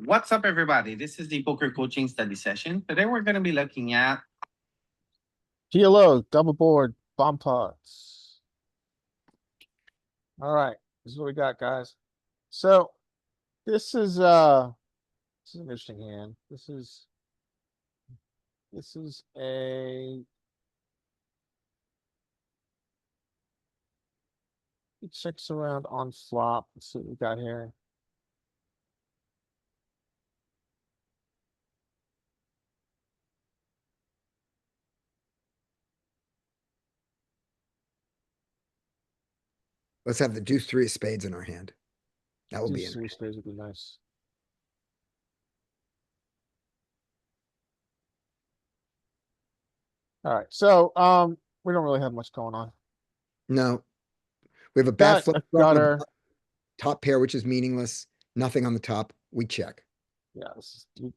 What's up, everybody? This is the poker coaching study session. Today, we're going to be looking at PLO, double board, bomb pots. All right, this is what we got, guys. So this is an interesting hand. This is a it checks around on flop. Let's see what we got here. Let's have the deuce three of spades in our hand. That will be Deuce in. three spades would be nice. All right, so we don't really have much going on. No, we have a bad Got flip a flop on the gutter. top pair, which is meaningless. Nothing on the top. We check. Yeah, you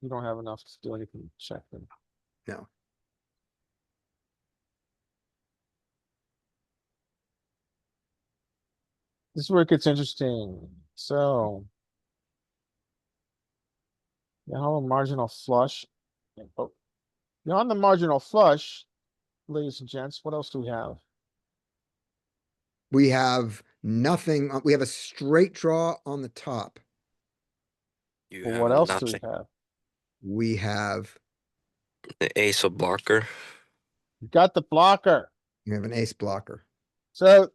don't have enough to do anything. Check them. No. This is where it gets interesting. So you have a marginal flush. Oh, beyond the marginal flush, ladies and gents, what else do we have? We have nothing. We have a straight draw on the top. You Well, have what else do nothing. we have? We have The ace of blocker. We got the blocker. an ace blocker. So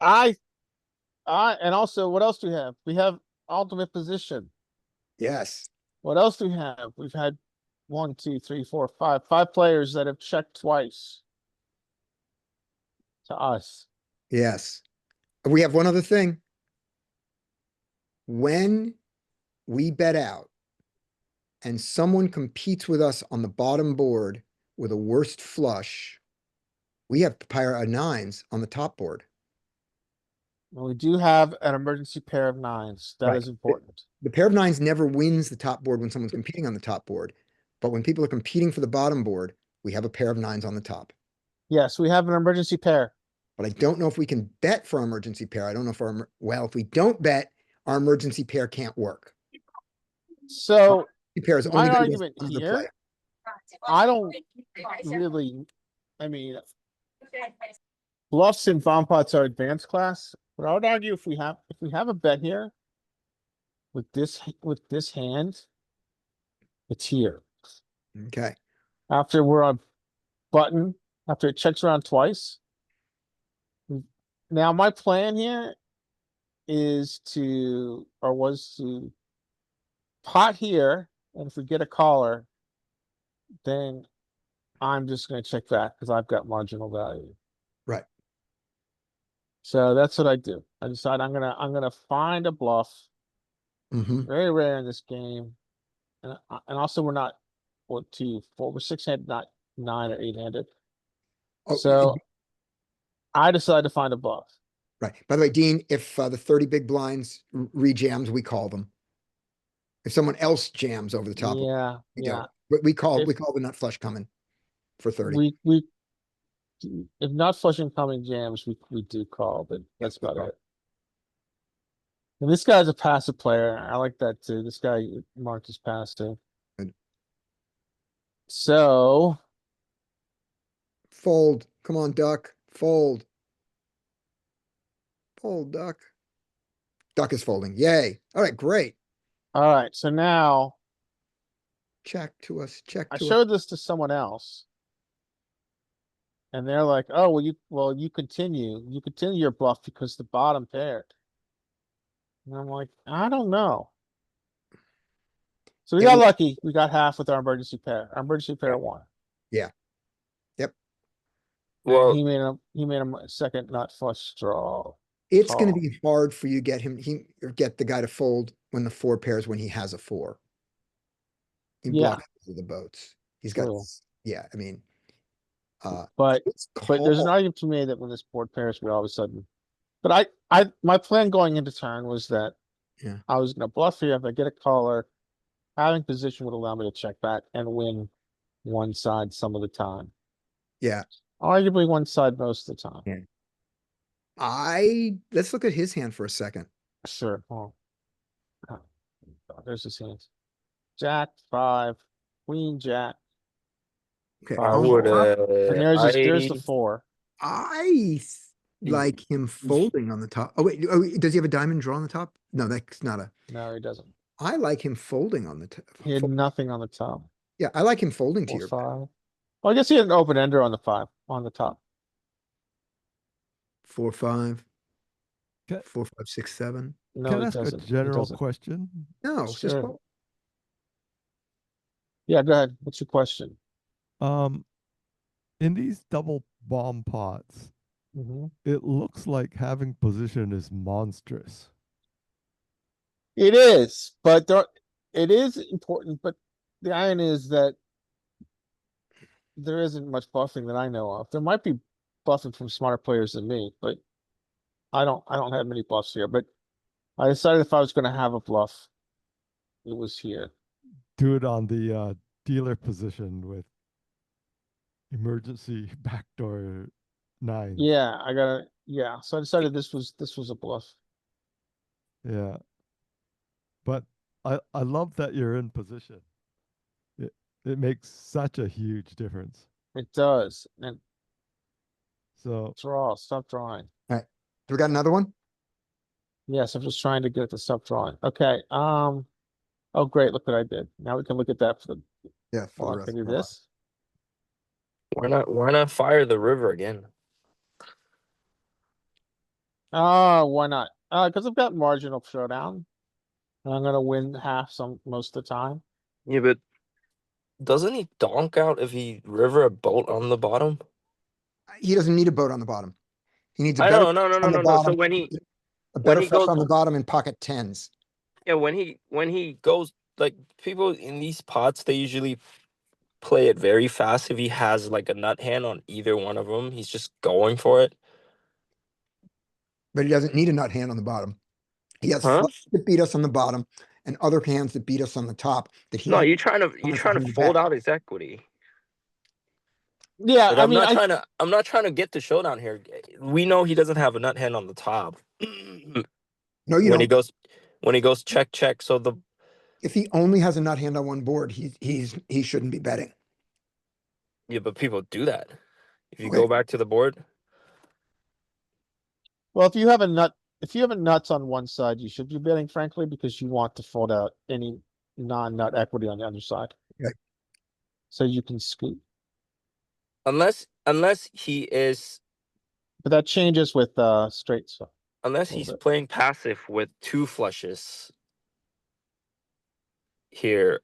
and also what else do we have? We have ultimate position. Yes. What else do we have? We've had 1, 2, 3, 4, 5. 5 players that have checked twice. To us. Yes. We have one other thing. When we bet out and someone competes with us on the bottom board with a worst flush, we have a pair of nines on the top board. And we do have an emergency pair of nines. That Right. is important. The pair of nines never wins the top board when someone's competing on the top board. But when people are competing for the bottom board, we have a pair of nines on the top. Yes, we have an emergency pair. But I don't know if we can bet for our emergency pair. I don't know if if we don't bet, our emergency pair can't work. So The pair is my only going to argument go to the here, play. I don't really, I mean, bluffs and bomb pots are advanced class, but I would argue if we have a bet here with this hand, it's here. Okay. After we're on button, after it checks around twice. Now my plan here was to pot here, and if we get a caller, then I'm just gonna check back because I've got marginal value. Right. So that's what I do. I decide I'm gonna find a bluff. Mm-hmm. Very rare in this game, and also we're not 2, 4, we're 6-handed, not 9 or 8-handed. Oh, So I decide to find a bluff. right. By the way, Dean, if the 30 big blinds rejams, we call them. If someone else jams over the top, Yeah, we yeah. don't. But we call If the nut flush coming for 30. we if not flushing coming jams, we do call, but that's about it. And this guy's a passive player. I like that too. This guy marked his passive. Good. So Fold. Come on, duck. Fold. Fold, duck. Duck is folding. Yay. All right, great. all right, so now Check to us. Check I to us. showed this to someone else. And they're like, oh, you continue your bluff because the bottom paired. And I'm like, I don't know. So we got lucky. We got half with our emergency pair. Our emergency pair won. Yeah. Yep. Well, Well, he made a second nut flush draw. It's going to call. be hard for you to get the guy to fold when the 4 pairs when he has a 4. He Yeah. blocks the boats. He's got, True. yeah, I mean, But it's there's an called. argument to me that when this board pairs, we all of a sudden. But my plan going into turn was that Yeah. I was gonna bluff here. If I get a caller, having position would allow me to check back and win one side some of the time. Yeah. Arguably one side most of the time. Yeah. Let's look at his hand for a second. Sure. Oh. Oh, there's his hands. Jack, 5, Queen, Jack, Okay, I five, would, 4. And there's the I 4. like him folding on the top. Oh, wait, does he have a diamond draw on the top? No, that's not a, No, he doesn't. I like him folding on the top. He had nothing on the top. Yeah, I like him folding to 4, your. 5. Well, I guess he had an open ender on the 5 on the top. 4, 5, Can, 4, 5, 6, 7. No, can I he ask a doesn't. He general doesn't. question? No, it's just Sure. fold. Yeah, go ahead. What's your question? Um, in these double bomb pots, Mm-hmm. it looks like having position is monstrous. It is, but it is important, but the irony is that there isn't much buffing that I know of. There might be buffing from smarter players than me, but I don't have many buffs here, but I decided if I was gonna have a bluff, it was here. Do it on the dealer position with emergency backdoor 9. Yeah, so I decided this was a bluff. Yeah. But I love that you're in position. It makes such a huge difference. It does. And So stop drawing. All right. Do we got another one? Yes, I'm just trying to get the stop drawing. Okay, oh great, look what I did. Now we can look at that for the, Yeah, for the well, I rest can do of our life. this. why not fire the river again? Why not? Because I've got marginal showdown. And I'm gonna win most of the time. Yeah, but doesn't he donk out if he river a boat on the bottom? He doesn't need a boat on the bottom. He needs a I better know, no, no, no, on the no, no. So bottom, a when better he flush goes, on the bottom and pocket 10s. yeah, when he goes, like people in these pots, they usually play it very fast. If he has like a nut hand on either one of them, he's just going for it. But he doesn't need a nut hand on the bottom. He has Huh? flushes that beat us on the bottom and other hands that beat us on the top that he No, has you're trying on to his fold back. out his equity. Yeah, Like I mean, I'm not trying to get the showdown here. We know he doesn't have a nut hand on the top. No, you when he don't. goes check check. So the If he only has a nut hand on one board, he shouldn't be betting. yeah, but people do that. If you Okay. go back to the board, well, if you have a nuts on one side, you should be betting, frankly, because you want to fold out any non-nut equity on the other side. Okay. So you can scoop. unless he is But that changes with straight stuff. unless a little he's bit. playing passive with 2 flushes here,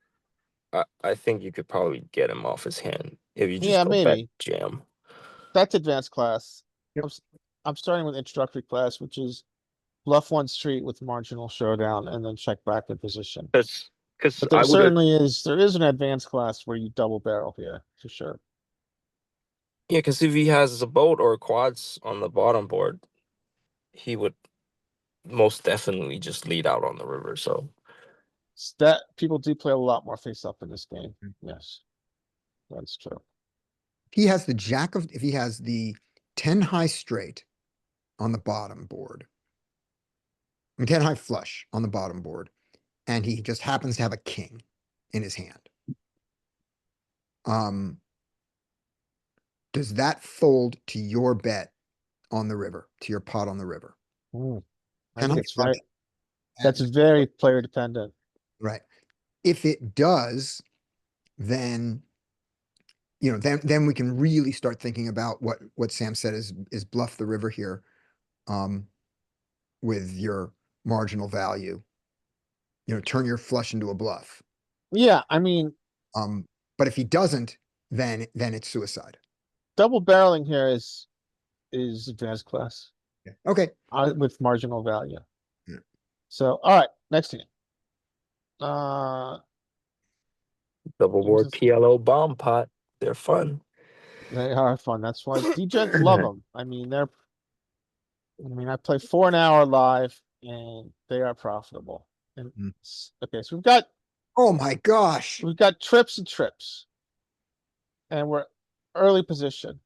I think you could probably get him off his hand if you just Yeah, go bet maybe. jam. That's advanced class. Yep. I'm starting with introductory class, which is bluff one street with marginal showdown and then check back in position. Because But I there would certainly there is an advanced class where you double barrel here, for sure. yeah, because if he has a boat or quads on the bottom board, he would most definitely just lead out on the river. So That people do play a lot more face up in this game. Mm. Yes, that's true. He has the jack of, if he has the 10 high straight on the bottom board, I mean, 10 high flush on the bottom board, and he just happens to have a king in his hand. Does that fold to your bet on the river, to your pot on the river? I 10 think high it's seven. right. That's very player dependent. Right. If it does, then then we can really start thinking about what Sam said is bluff the river here, with your marginal value. Turn your flush into a bluff. Yeah, I mean, But if he doesn't, then it's suicide. double barreling here is advanced class Okay. with marginal value. Yeah. So, all right, next thing. double board PLO bomb pot, they're fun. They are fun. That's why DJs love them. I mean, I play for an hour live and they are profitable. And Mm. okay, so Oh my gosh. we've got trips and trips. And we're early position.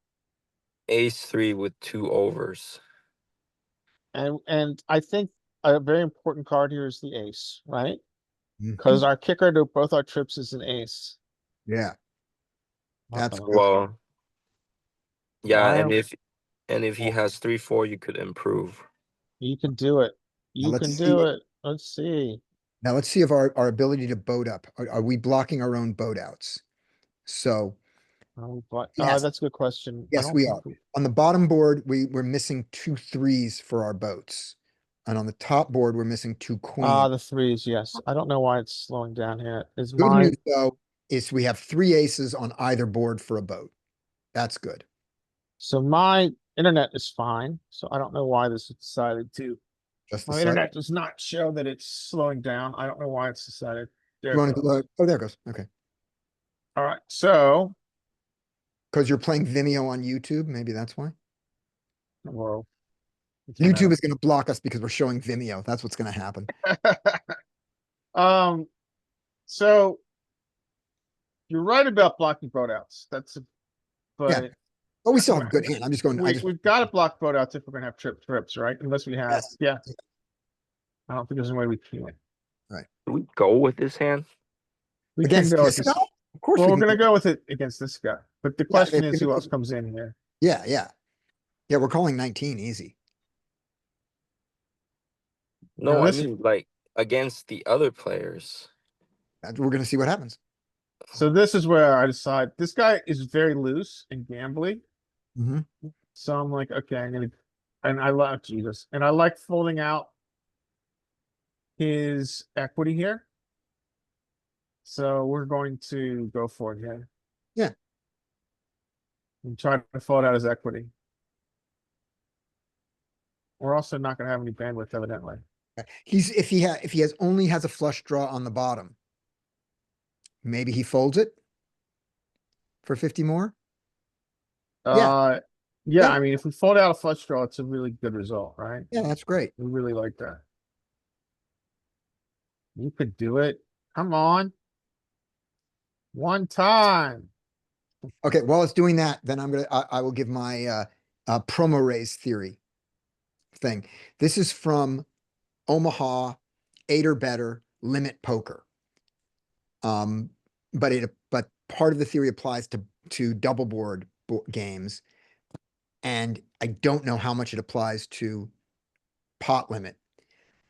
Ace 3 with 2 overs. And I think a very important card here is the ace, right? Mhm. Because our kicker to both our trips is an ace. Yeah, That's Uh-oh. good. Well, yeah, Why? and if he has 3-4, you could improve. You can do it. Now You let's can see. do it. Let's see. Now let's see if our ability to boat up, are we blocking our own boat outs? So, Yes. That's a good question. I yes, don't we think are. On the bottom board, we're missing 2 3s for our boats. And on the top board, we're missing 2 queens. the threes, yes. I don't know why it's slowing down here. Is Good my news, though, is we have 3 aces on either board for a boat. That's good. so my internet is fine. So I don't know why this has decided to. Just the My site. internet does not show that it's slowing down. I don't know why it's decided. There You it want to goes. go, oh, there it goes. Okay. All right, so Because you're playing Vimeo on YouTube, maybe that's why. well, YouTube is going to block us because we're showing Vimeo. That's what's going to happen. um, so you're right about blocking boat outs. But But we still have a good hand. I'm just going, we've got to block boat outs if we're gonna have trips, right? Unless we have, Yes. yeah. I don't think there's any way we can. Do we go with this hand? We can against go with this this. guy? Of course Well, we we're can gonna go. go with it against this guy. But the Yeah, question if is, who it- else comes in here? Yeah, yeah. Yeah, we're calling 19 easy. No, Now I this- mean like against the other players. We're going to see what happens. So this is where I decide, this guy is very loose and gambly. Mhm. So I'm like, okay, and I love Jesus. And I like folding out his equity here. So we're going to go for it here. Yeah. And try to fold out his equity. We're also not gonna have any bandwidth, evidently. If he has only has a flush draw on the bottom, maybe he folds it for 50 more. Yeah. Yeah, Yeah. I mean, if we fold out a flush draw, it's a really good result, right? Yeah, that's great. We really like that. You could do it. Come on. One time. Okay, while it's doing that, then I will give my promo raise theory thing. This is from Omaha 8 or better limit poker. But part of the theory applies to double board games, and I don't know how much it applies to pot limit.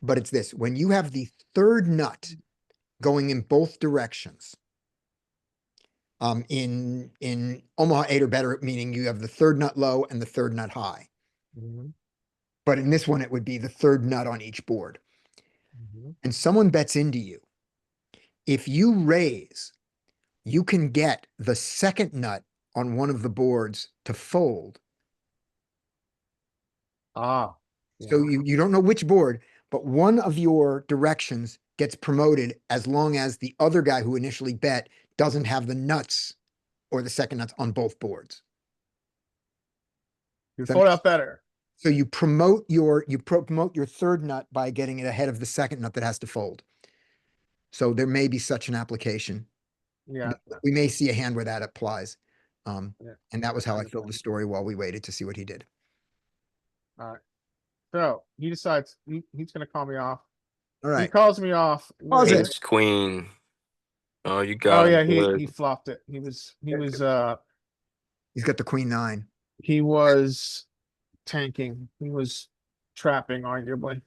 But it's this: when you have the third nut going in both directions, in Omaha 8 or better, meaning you have the third nut low and the third nut high. Mhm, But in this one, it would be the third nut on each board. mhm. And someone bets into you. If you raise, you can get the second nut on one of the boards to fold. Ah. So you don't know which board, but one of your directions gets promoted as long as the other guy who initially bet doesn't have the nuts or the second nuts on both boards. You So- fold out better. So you promote your third nut by getting it ahead of the second nut that has to fold. So there may be such an application. Yeah. We may see a hand where that applies. Yeah. And that was how I filled the story while we waited to see what he did. All right. So he decides he's gonna call me off. All He right. calls me off. Pause it. Ace queen. Oh, you Oh got yeah, him he good. flopped it. He was He's got the queen 9. tanking. He was trapping, arguably.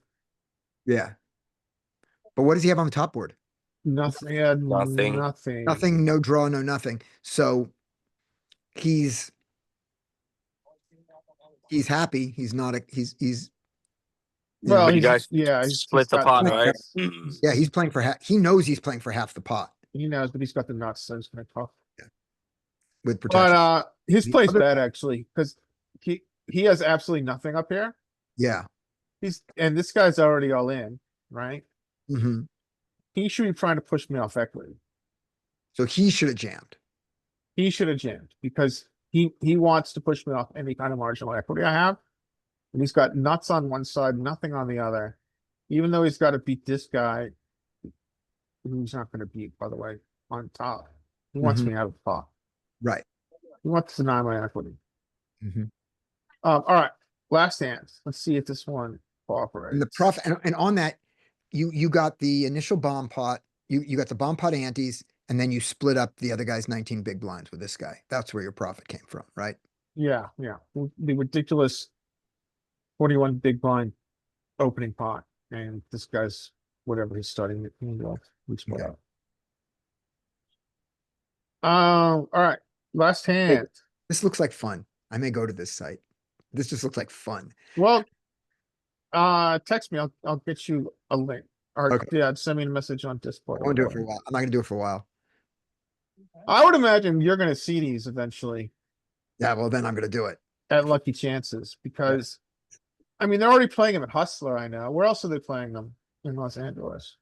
Yeah. But what does he have on the top board? Nothing. He had Nothing. nothing. Nothing, no draw, no nothing. So he's happy. He's not a he's you know, Well, But you he's guys he's split the got pot, nuts. right? yeah, he's playing for he knows he's playing for half the pot He knows, but he's got the nuts, so he's gonna talk. with But protection. his The play's other- bad actually, because he has absolutely nothing up here. Yeah. And this guy's already all in, right? hmm He should be trying to push me off equity. So he should have jammed. He should have jammed because he wants to push me off any kind of marginal equity I have. And he's got nuts on one side, nothing on the other. Even though he's got to beat this guy, who's not going to beat, by the way, on top. He wants Mhm. me out of the pot. Right. He wants to deny my equity. hmm All right, last hand. Let's see if this one. cooperate. And the profit, and on that, you got the initial bomb pot, you got the bomb pot antes, and then you split up the other guy's 19 big blinds with this guy. That's where your profit came from, right? Yeah, yeah. The ridiculous 41 big blind opening pot, and this guy's whatever he's starting it. We split Okay. up. All right. Last hand. This looks like fun. I may go to this site. This just looks like fun. Well, text me. I'll get you a link. Or Okay. yeah, send me a message on Discord. I or won't do it for a whatever. while. I'm not gonna do it for a while. I would imagine you're gonna see these eventually Yeah, well, then I'm gonna do it. at Lucky Chances because I mean they're already playing them at Hustler, I know. Where else are they playing them? In Los Angeles.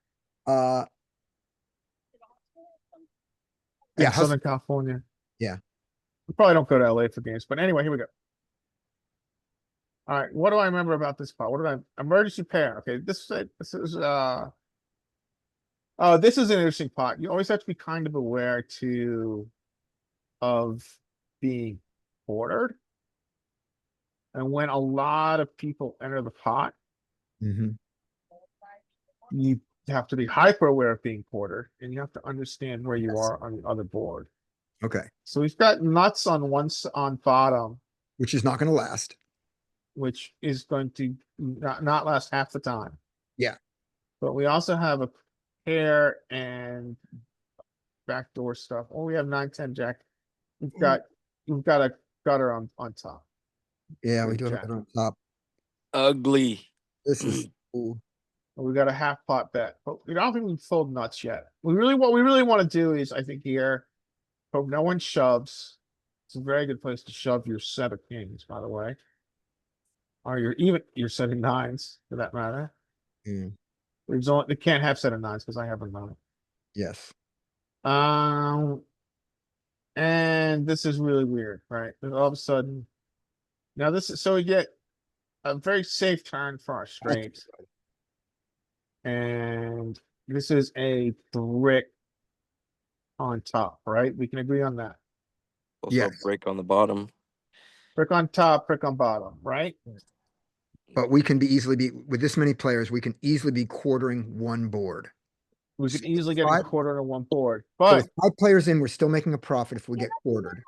Yeah, In Southern California. Yeah. We probably don't go to LA for games, but anyway, here we go. All right, what do I remember about this pot? What did I emergency pair? Okay, this is oh, this is an interesting pot. You always have to be kind of aware of being ordered. And when a lot of people enter the pot, Mhm. you have to be hyper aware of being quartered, and you have to understand where you are on the other board. Okay, So we've got nuts on on bottom, which is not gonna last. which is going to not last half the time. Yeah. But we also have a pair and backdoor stuff. Oh, we have 9-10 jack. We've got a gutter on top. Yeah, we Big do have jack. it on top. Ugly. This is ooh, And we got a half pot bet, but we don't think we've sold nuts yet. What we really want to do is, I think here, hope no one shoves. It's a very good place to shove your set of kings, by the way. Or your set of nines, for that matter. mm, They can't have set of nines because I have a nine. yes. And this is really weird, right? And all of a sudden, now this is so we get a very safe turn for our straight. And this is a brick on top, right? We can agree on that. Also Yes. a break on the bottom. Brick on top, brick on bottom, right? But we can easily be with this many players, we can easily be quartering one board. We could easily get a Five- quarter on one board. So But with 5 players in, we're still making a profit if we get quartered.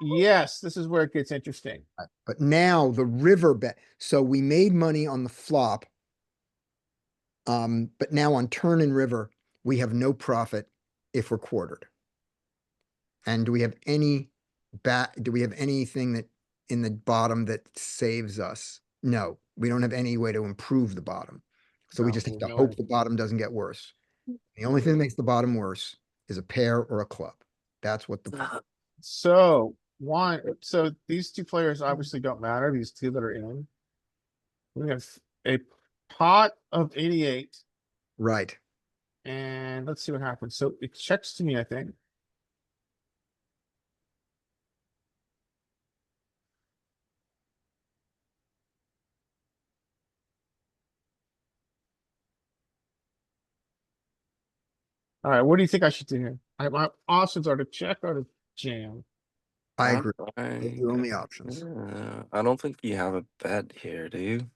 yes, this is where it gets interesting. But now the river bet, so we made money on the flop. But now on turn and river, we have no profit if we're quartered. And do we have anything that in the bottom that saves us? No, we don't have any way to improve the bottom. So we No, just have to no hope way. the bottom doesn't get worse. The only thing that makes the bottom worse is a pair or a club. That's what the, So these two players obviously don't matter, these two that are in. We have a pot of 88, right. and let's see what happens. So it checks to me, I think. All right, what do you think I should do here? My options are to check or to jam. I I'm agree. Those are the only options. I don't think you have a bet here, do you?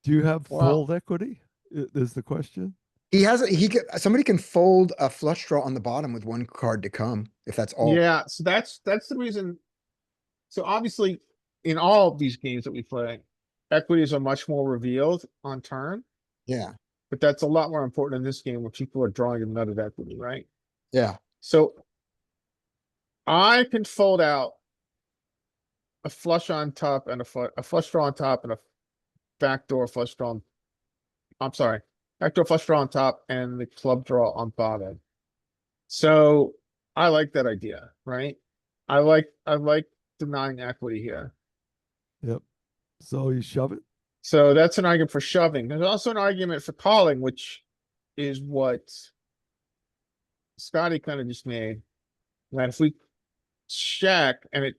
Do you have Well- fold equity? Is the question? Somebody can fold a flush draw on the bottom with one card to come, if that's all. Yeah, so that's the reason. So obviously, in all of these games that we play, equities are much more revealed on turn, Yeah, but that's a lot more important in this game where people are drawing a nutted equity, right? yeah. So I can fold out a flush on top and a flush draw on top and a backdoor flush draw. I'm sorry, backdoor flush draw on top and the club draw on bottom. So I like that idea, right? I like denying equity here. Yep. So you shove it? So that's an argument for shoving. There's also an argument for calling, which is what Scotty kind of just made. That if we check and it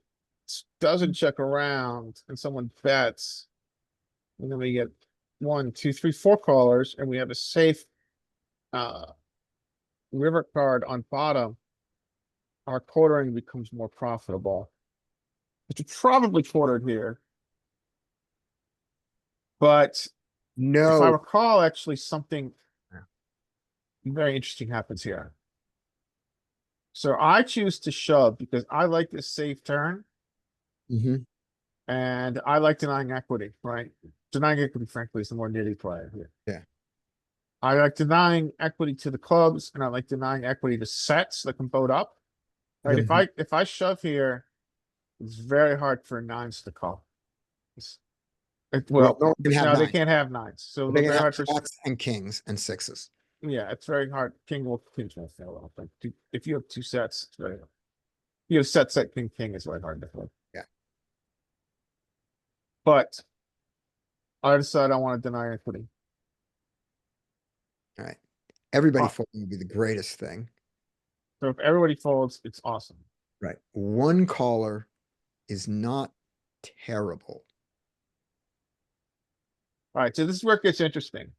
doesn't check around and someone bets, and then we get 1, 2, 3, 4 callers, and we have a safe river card on bottom, our quartering becomes more profitable. But you probably quartered here. But if I No, recall, actually something Yeah. very interesting happens here. So I choose to shove because I like this safe turn mhm, and I like denying equity, right? Denying equity, frankly, is the more nitty play here. Yeah. I like denying equity to the clubs and I like denying equity to sets that can vote up. Right? If I shove here, it's very hard for nines to call. well, no one can have no, they nines. can't have nines. So They can very have hard for jacks and kings and sixes. yeah, it's very hard. Kings won't fail off. Like if you have two sets, it's very hard. You have set king is very hard to play. Yeah. But I decide I want to deny equity. All right. Everybody Uh, folding would be the greatest thing. So if everybody folds, it's awesome. Right. One caller is not terrible. All right, so this is where it gets interesting.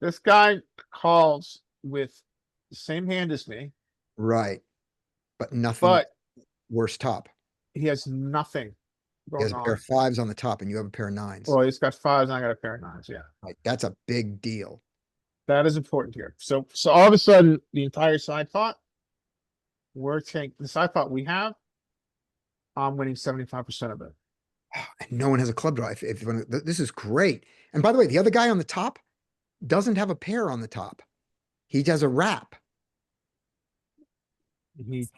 This guy calls with the same hand as me, Right. But nothing but worse top. he has nothing He has going a pair on. of fives on the top and you have a pair of nines. Well, he's got fives, and I got a pair of nines. Yeah, Right. That's a big deal. that is important here. So all of a sudden, the entire side pot, we're taking the side pot we have. I'm winning 75% of it. And no one has a club draw. This is great. And by the way, the other guy on the top doesn't have a pair on the top. He does a wrap. He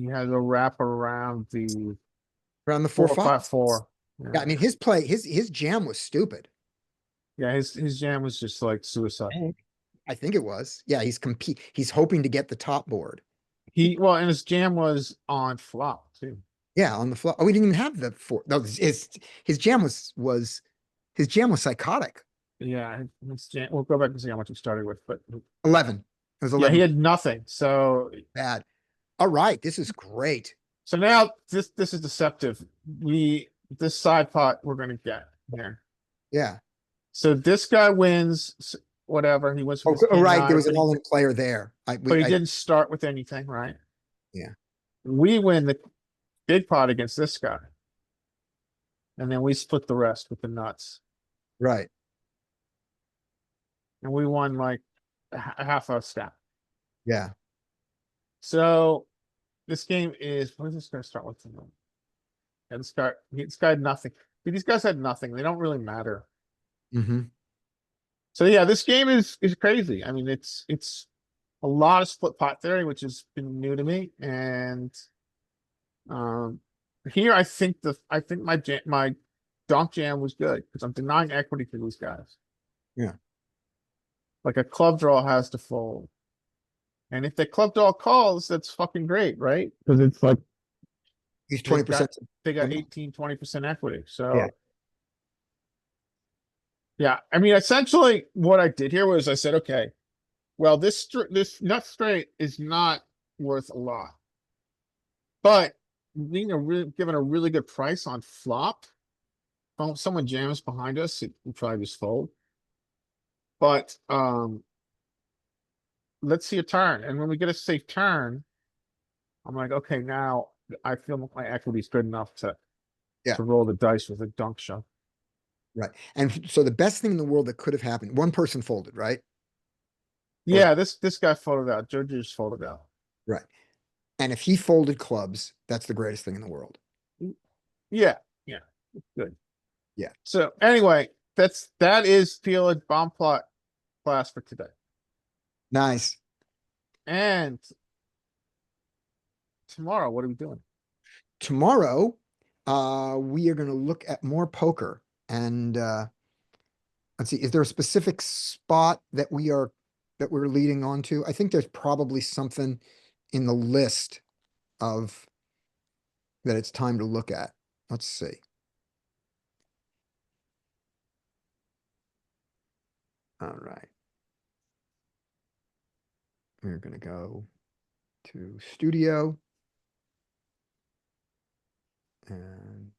has a wrap around the Around the 4 4 5 5. 4. Yeah, I mean his play, his jam was stupid. Yeah, his jam was just like suicide. I think it was. Yeah, he's hoping to get the top board. And his jam was on flop too. Yeah, on the flop. Oh, we didn't even have the 4. No, his jam was his jam was psychotic. Yeah, his jam. We'll go back and see how much he started with, but 11. It was yeah, 11. he had nothing. So Bad. All right, this is great. now this is deceptive. This side pot we're gonna get there. Yeah. So this guy wins whatever he wins. Oh, With his king right. nine, There was but an he- all-in player there. but he didn't start with anything, right? Yeah. We win the big pot against this guy. And then we split the rest with the nuts. Right. And we won like half a stack. Yeah. So this game is what is this gonna start with? And this guy had nothing. These guys had nothing. They don't really matter. Mm-hmm. So yeah, this game is crazy. I mean, it's a lot of split pot theory, which has been new to me. And here I think my donk jam was good because I'm denying equity for these guys. Yeah. Like a club draw has to fold. And if the club draw calls, that's fucking great, right? Because it's like He's 20%. they got Yeah. 18-20% equity. So Yeah. yeah, I mean, essentially what I did here was I said, okay, well, this nut straight is not worth a lot, but being given a really good price on flop, if someone jams behind us, it will probably just fold. But let's see a turn, and when we get a safe turn, I'm like, okay, now I feel my equity is good enough to roll the dice with a dunk shove. Right. And so the best thing in the world that could have happened, one person folded, right? Yeah, this guy folded out. Joe just folded out. Right. And if he folded clubs, that's the greatest thing in the world. Yeah, good. Yeah. So anyway, that is PLO bomb plot class for today. Nice. And tomorrow, what are we doing? Tomorrow, we are going to look at more poker and let's see, is there a specific spot that we're leading on to? I think there's probably something in the list of that it's time to look at. Let's see. All right. We're going to go to studio and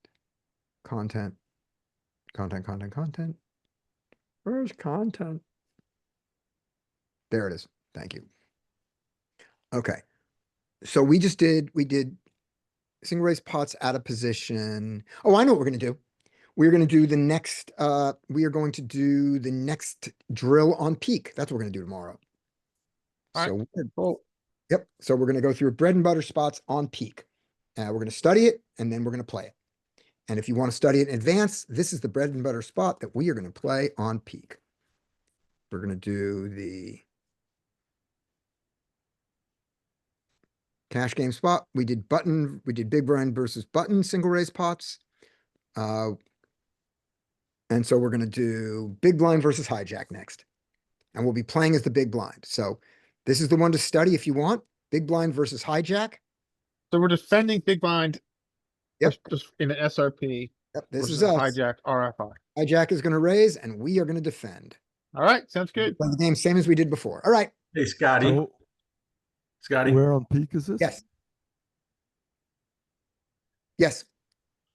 content. Where's content? There it is. Thank you. Okay. So we did single raise pots out of position. Oh, I know what we're going to do. we're gonna do the next, we are going to do the next drill on peak. That's what we're gonna do tomorrow. Alright, So, cool. yep, so we're gonna go through bread and butter spots on peak. We're gonna study it and then we're gonna play it. And if you want to study it in advance, this is the bread and butter spot that we are gonna play on peak. We're gonna do the cash game spot. We did big blind versus button single raise pots. And so we're gonna do big blind versus hijack next. And we'll be playing as the big blind. So this is the one to study if you want. Big blind versus hijack. So we're defending big blind. Yep. Just in an SRP Yep, this versus is a us. hijack RFI. Hijack is gonna raise and we are gonna defend. Alright, sounds good. Play the game same as we did before. All right, Hey, Scotty. So Scotty, where on peak is this? yes. Yes,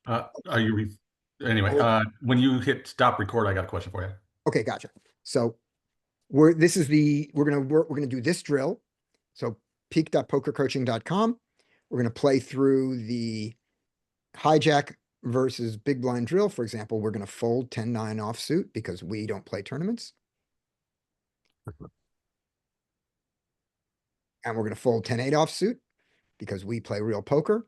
are you, anyway, when you hit stop record, I got a question for you. okay, gotcha. So we're gonna do this drill. So peak.pokercoaching.com. We're gonna play through the hijack versus big blind drill. For example, we're gonna fold 10-9 offsuit because we don't play tournaments. And we're gonna fold 10-8 offsuit because we play real poker.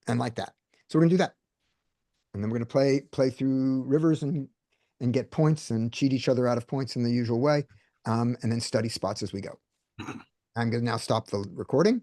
And like that. So we're gonna do that. And then we're gonna play through rivers and get points and cheat each other out of points in the usual way. And then study spots as we go. I'm gonna now stop the recording.